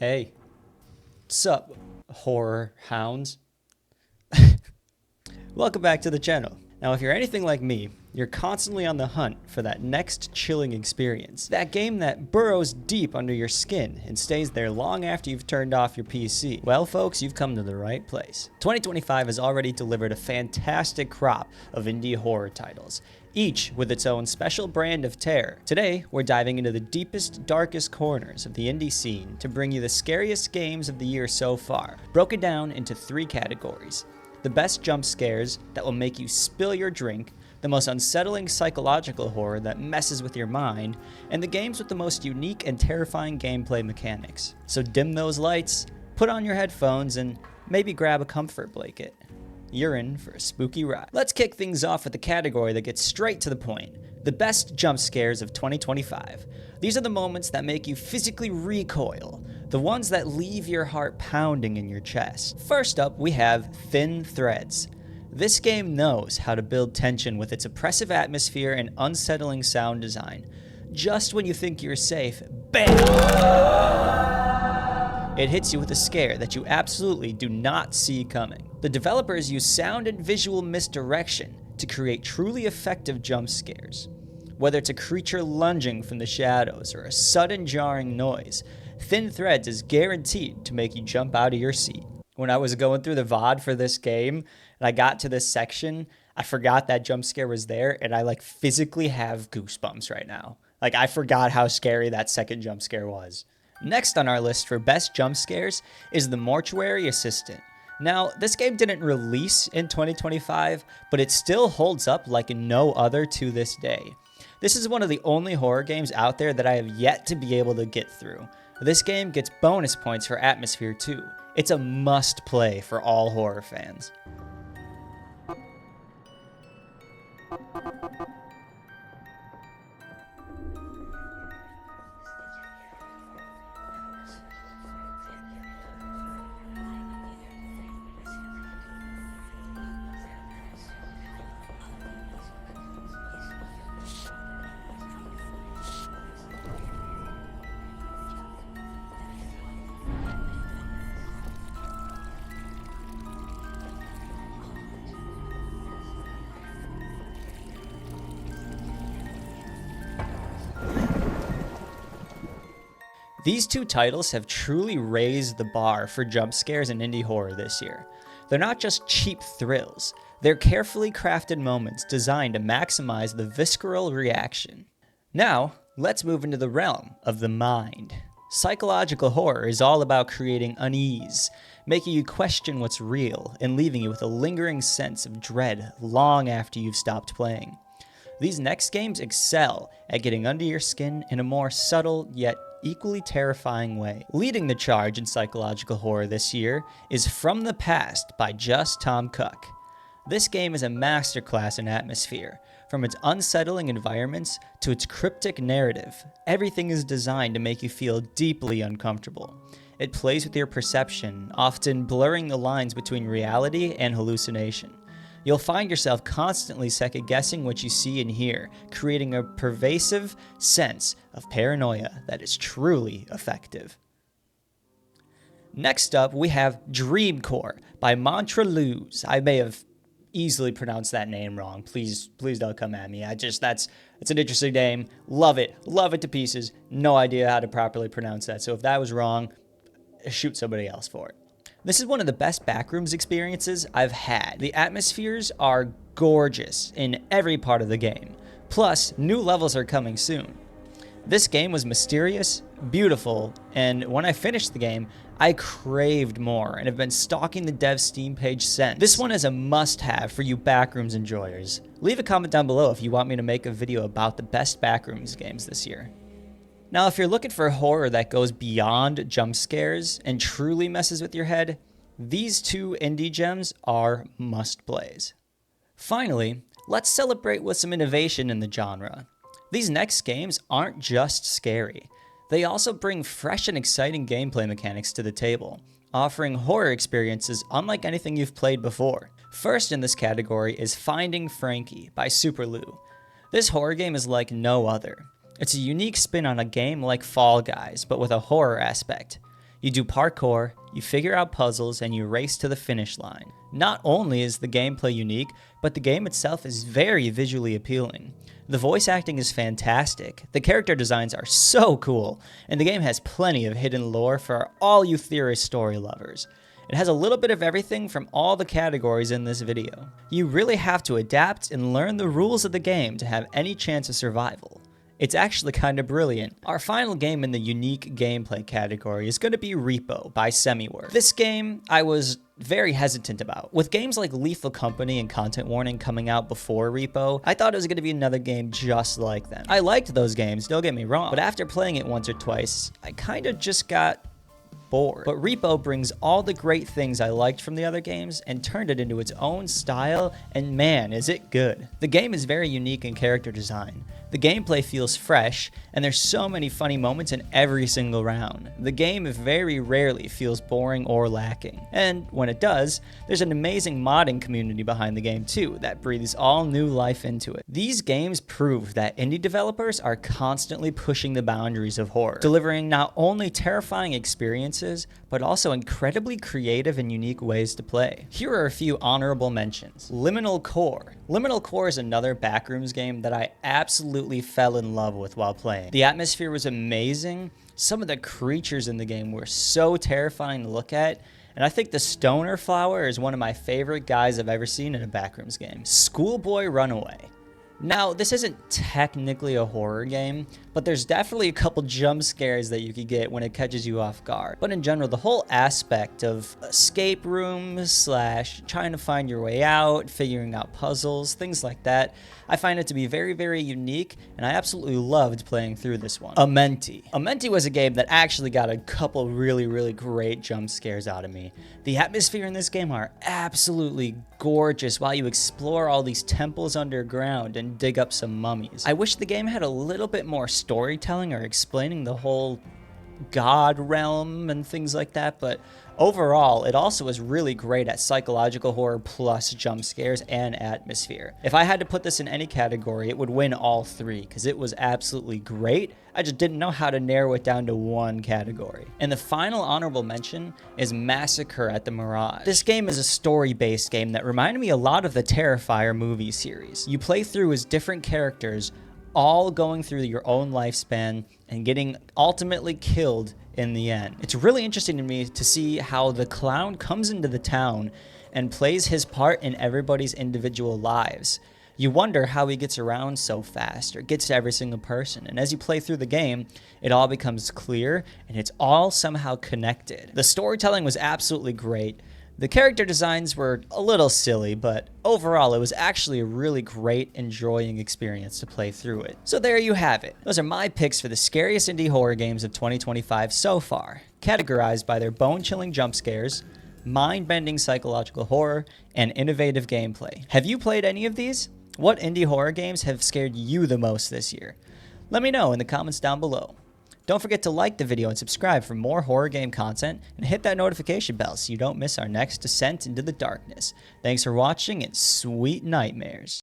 Hey, sup, horror hounds? Welcome back to the channel. Now, if you're anything like me, you're constantly on the hunt for that next chilling experience. That game that burrows deep under your skin and stays there long after you've turned off your PC. Well, folks, you've come to the right place. 2025 has already delivered a fantastic crop of indie horror titles, each with its own special brand of terror. Today, we're diving into the deepest, darkest corners of the indie scene to bring you the scariest games of the year so far, broken down into 3 categories. The best jump scares that will make you spill your drink, the most unsettling psychological horror that messes with your mind, and the games with the most unique and terrifying gameplay mechanics. So dim those lights, put on your headphones, and maybe grab a comfort blanket. You're in for a spooky ride. Let's kick things off with the category that gets straight to the point. The best jump scares of 2025. These are the moments that make you physically recoil, the ones that leave your heart pounding in your chest. First up, we have Thin Threads. This game knows how to build tension with its oppressive atmosphere and unsettling sound design. Just when you think you're safe, BAM! It hits you with a scare that you absolutely do not see coming. The developers use sound and visual misdirection to create truly effective jump scares. Whether it's a creature lunging from the shadows or a sudden jarring noise, Thin Threads is guaranteed to make you jump out of your seat. When I was going through the VOD for this game and I got to this section, I forgot that jump scare was there, and I physically have goosebumps right now. I forgot how scary that second jump scare was. Next on our list for best jump scares is The Mortuary Assistant. Now, this game didn't release in 2025, but it still holds up like no other to this day. This is one of the only horror games out there that I have yet to be able to get through. This game gets bonus points for atmosphere too. It's a must play for all horror fans. These 2 titles have truly raised the bar for jump scares in indie horror this year. They're not just cheap thrills, they're carefully crafted moments designed to maximize the visceral reaction. Now, let's move into the realm of the mind. Psychological horror is all about creating unease, making you question what's real, and leaving you with a lingering sense of dread long after you've stopped playing. These next games excel at getting under your skin in a more subtle yet equally terrifying way. Leading the charge in psychological horror this year is From the Past by Just Tom Cook. This game is a masterclass in atmosphere. From its unsettling environments to its cryptic narrative, everything is designed to make you feel deeply uncomfortable. It plays with your perception, often blurring the lines between reality and hallucination. You'll find yourself constantly second-guessing what you see and hear, creating a pervasive sense of paranoia that is truly effective. Next up, we have Dreamcore by Montreluz. I may have easily pronounced that name wrong. Please don't come at me. It's an interesting name. Love it to pieces. No idea how to properly pronounce that. So if that was wrong, shoot somebody else for it. This is one of the best backrooms experiences I've had. The atmospheres are gorgeous in every part of the game. Plus, new levels are coming soon. This game was mysterious, beautiful, and when I finished the game, I craved more and have been stalking the dev's Steam page since. This one is a must-have for you backrooms enjoyers. Leave a comment down below if you want me to make a video about the best backrooms games this year. Now, if you're looking for horror that goes beyond jump scares and truly messes with your head, these 2 indie gems are must-plays. Finally, let's celebrate with some innovation in the genre. These next games aren't just scary. They also bring fresh and exciting gameplay mechanics to the table, offering horror experiences unlike anything you've played before. First in this category is Finding Frankie by Superlou. This horror game is like no other. It's a unique spin on a game like Fall Guys, but with a horror aspect. You do parkour, you figure out puzzles, and you race to the finish line. Not only is the gameplay unique, but the game itself is very visually appealing. The voice acting is fantastic, the character designs are so cool, and the game has plenty of hidden lore for all you theorist story lovers. It has a little bit of everything from all the categories in this video. You really have to adapt and learn the rules of the game to have any chance of survival. It's actually kind of brilliant. Our final game in the unique gameplay category is going to be Repo by Semiworth. This game I was very hesitant about. With games like Lethal Company and Content Warning coming out before Repo, I thought it was going to be another game just like them. I liked those games, don't get me wrong, but after playing it once or twice, I kind of just got bored. But Repo brings all the great things I liked from the other games and turned it into its own style, and man, is it good. The game is very unique in character design. The gameplay feels fresh, and there's so many funny moments in every single round. The game very rarely feels boring or lacking. And when it does, there's an amazing modding community behind the game too that breathes all new life into it. These games prove that indie developers are constantly pushing the boundaries of horror, delivering not only terrifying experiences, but also incredibly creative and unique ways to play. Here are a few honorable mentions. Liminal Core. Liminal Core is another Backrooms game that I absolutely fell in love with while playing. The atmosphere was amazing. Some of the creatures in the game were so terrifying to look at, and I think the Stoner Flower is one of my favorite guys I've ever seen in a Backrooms game. Schoolboy Runaway. Now, this isn't technically a horror game, but there's definitely a couple jump scares that you could get when it catches you off guard. But in general, the whole aspect of escape rooms / trying to find your way out, figuring out puzzles, things like that, I find it to be very unique, and I absolutely loved playing through this one. Amenti. Amenti was a game that actually got a couple really great jump scares out of me. The atmosphere in this game are absolutely gorgeous while you explore all these temples underground and dig up some mummies. I wish the game had a little bit more storytelling or explaining the whole god realm and things like that, but overall, it also is really great at psychological horror plus jump scares and atmosphere. If I had to put this in any category, it would win all three because it was absolutely great. I just didn't know how to narrow it down to one category. And the final honorable mention is Massacre at the Mirage. This game is a story-based game that reminded me a lot of the Terrifier movie series. You play through as different characters, all going through your own lifespan and getting ultimately killed in the end. It's really interesting to me to see how the clown comes into the town and plays his part in everybody's individual lives. You wonder how he gets around so fast or gets to every single person, and as you play through the game, it all becomes clear and it's all somehow connected. The storytelling was absolutely great. The character designs were a little silly, but overall it was actually a really great, enjoying experience to play through it. So there you have it. Those are my picks for the scariest indie horror games of 2025 so far, categorized by their bone-chilling jump scares, mind-bending psychological horror, and innovative gameplay. Have you played any of these? What indie horror games have scared you the most this year? Let me know in the comments down below. Don't forget to like the video and subscribe for more horror game content, and hit that notification bell so you don't miss our next descent into the darkness. Thanks for watching, and sweet nightmares.